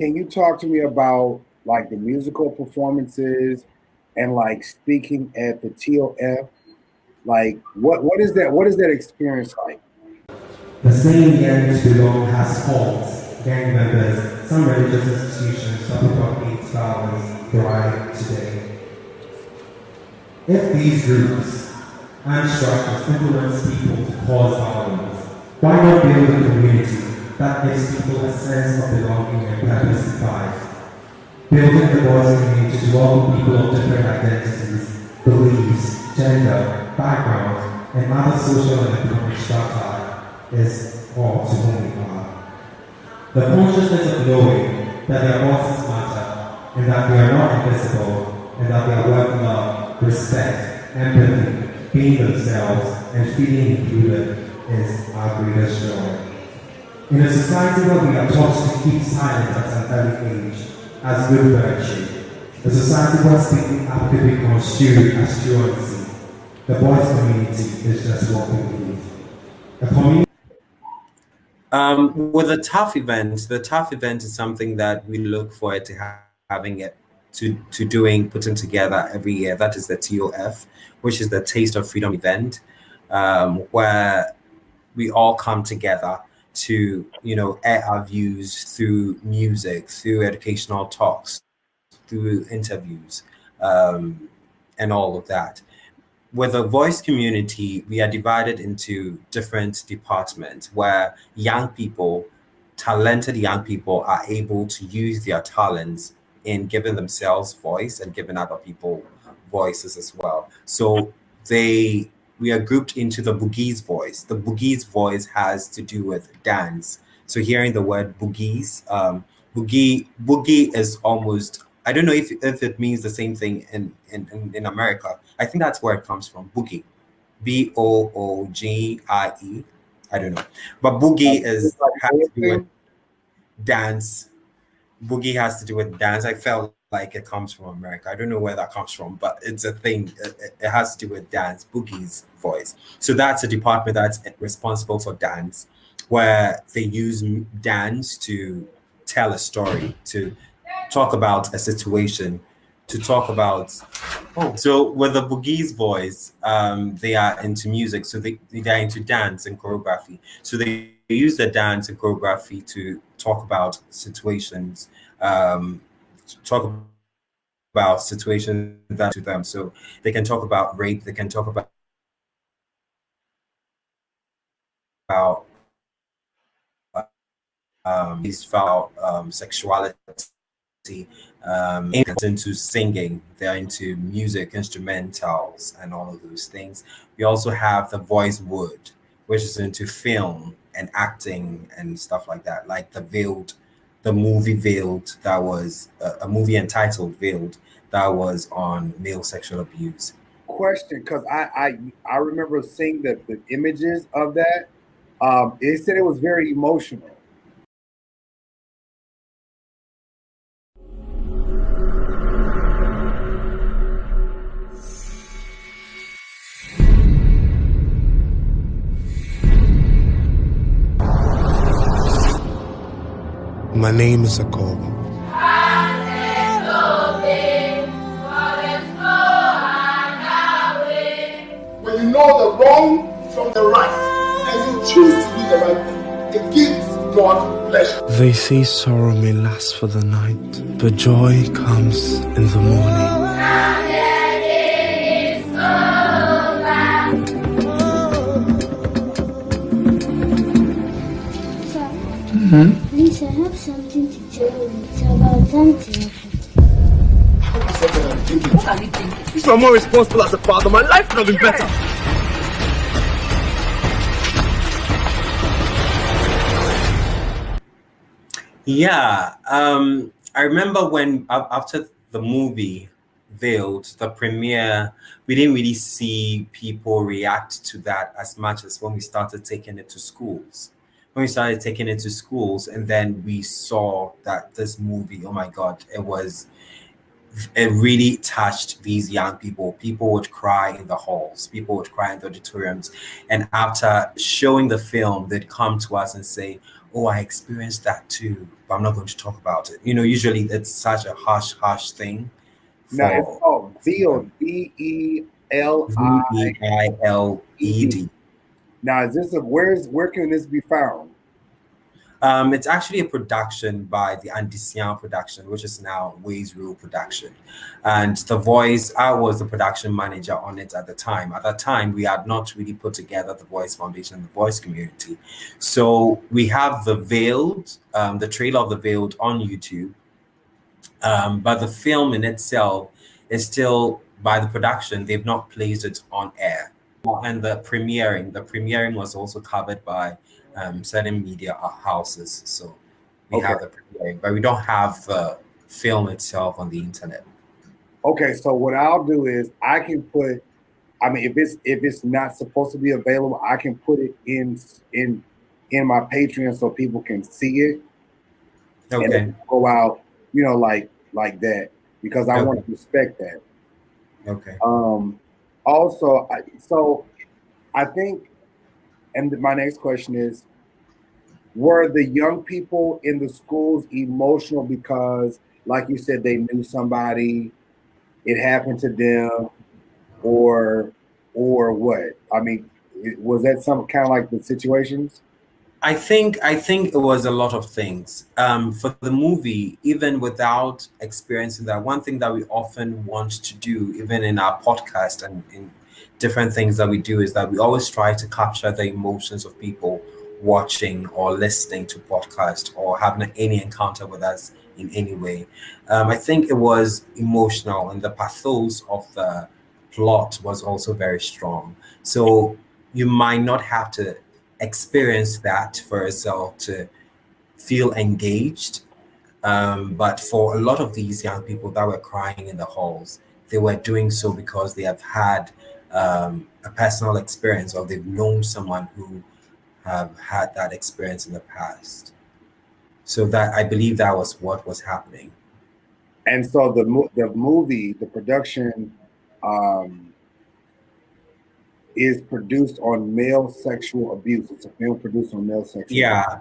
can you talk to me about like the musical performances and like speaking at the TOF? Like what is that experience like? The saying yearning to belong has faults, gang members, some religious institutions, public scholars thrive today. If these groups and structures influence people to cause violence, why not build a community that gives people a sense of belonging and purpose in life? Building the voice community to welcome people of different identities, beliefs, gender, background, and other social and economic strata is all to whom we are. The consciousness of knowing that their voices matter and that they are not invisible and that they are worth love, respect, empathy, being themselves, and feeling included is our greatest joy. In a society where we are taught to keep silent at an early age as good virtue, a society where speaking up could be construed as truancy, the voice community is just what we need. A community With the tough event is something that we look forward to having it to doing putting together every year. That is the TOF, which is the Taste of Freedom event, where we all come together to air our views through music, through educational talks, through interviews, and all of that. With the voice community, we are divided into different departments where talented young people are able to use their talents in giving themselves voice and giving other people voices as well. So they we are grouped into the boogies voice. The boogies voice has to do with dance. So hearing the word boogies, boogie is almost, I don't know if it means the same thing in America. I think that's where it comes from. Boogie. Boogie. I don't know. But Like boogie it's is like has to do with dancing? dance. Boogie has to do with dance. I felt like it comes from America. I don't know where that comes from, but it's a thing. It has to do with dance. Boogie's voice. So that's a department that's responsible for dance, where they use dance to tell a story, to talk about a situation, to talk about. Oh, so with the Boogie's voice, they are into music, so they're into dance and choreography. So they use the dance and choreography to talk about situations, to talk about situations that to them. So they can talk about rape, they can talk about sexuality, into singing, they're into music, instrumentals, and all of those things. We also have the voice wood, which is into film and acting and stuff like that, like the movie Veiled, that was a movie entitled Veiled, that was on male sexual abuse. Question, because I remember seeing the images of that. It said it was very emotional. My name is Akol. When you know the wrong from the right and you choose to do the right thing, it gives God pleasure. They say sorrow may last for the night, but joy comes in the morning. Please, I have something to tell you. It's about something. What are you thinking? If I'm more responsible as a father, my life would have been better. Yeah, I remember when after the movie Veiled, the premiere, we didn't really see people react to that as much as when we started taking it to schools. When we started taking it to schools, and then we saw that this movie, oh my God, it really touched these young people. People would cry in the halls, people would cry in the auditoriums. And after showing the film, they'd come to us and say, oh, I experienced that too, but I'm not going to talk about it. Usually it's such a harsh thing Now it's for called veiled, um, VELIED. VEILED. Now is this where can this be found? It's actually a production by the Andisian production, which is now Ways Rule production. And the voice, I was the production manager on it at the time. At that time, we had not really put together the Voice Foundation and the voice community. So we have the Veiled, the trailer of the Veiled on YouTube. But the film in itself is still by the production, they've not placed it on air. And the premiering was also covered by certain media houses. So we Okay. have the premiering, but we don't have the film itself on the internet. Okay, so what I'll do is I can put, I mean, if it's not supposed to be available, I can put it in my Patreon so people can see it and Okay. go out, like that, because I want Okay. to respect that. Okay. Also, so I think, and my next question is, were the young people in the schools emotional because, like you said, they knew somebody, it happened to them, or what? I mean, was that some kind of like the situations? I think it was a lot of things. For the movie, even without experiencing that, one thing that we often want to do, even in our podcast and in different things that we do, is that we always try to capture the emotions of people watching or listening to podcast or having any encounter with us in any way. I think it was emotional, and the pathos of the plot was also very strong. So you might not have to experience that for yourself to feel engaged. But for a lot of these young people that were crying in the halls, they were doing so because they have had a personal experience, or they've known someone who have had that experience in the past. So that, I believe, that was what was happening. And so the movie, the production, um, is produced on male sexual abuse. It's a film produced on male sexual abuse. Yeah,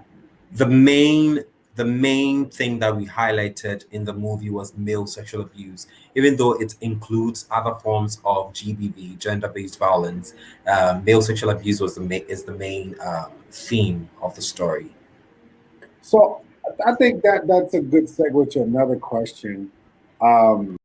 the main thing that we highlighted in the movie was male sexual abuse, even though it includes other forms of GBV, gender-based violence. Male sexual abuse is the main theme of the story. So I think that that's a good segue to another question. Um,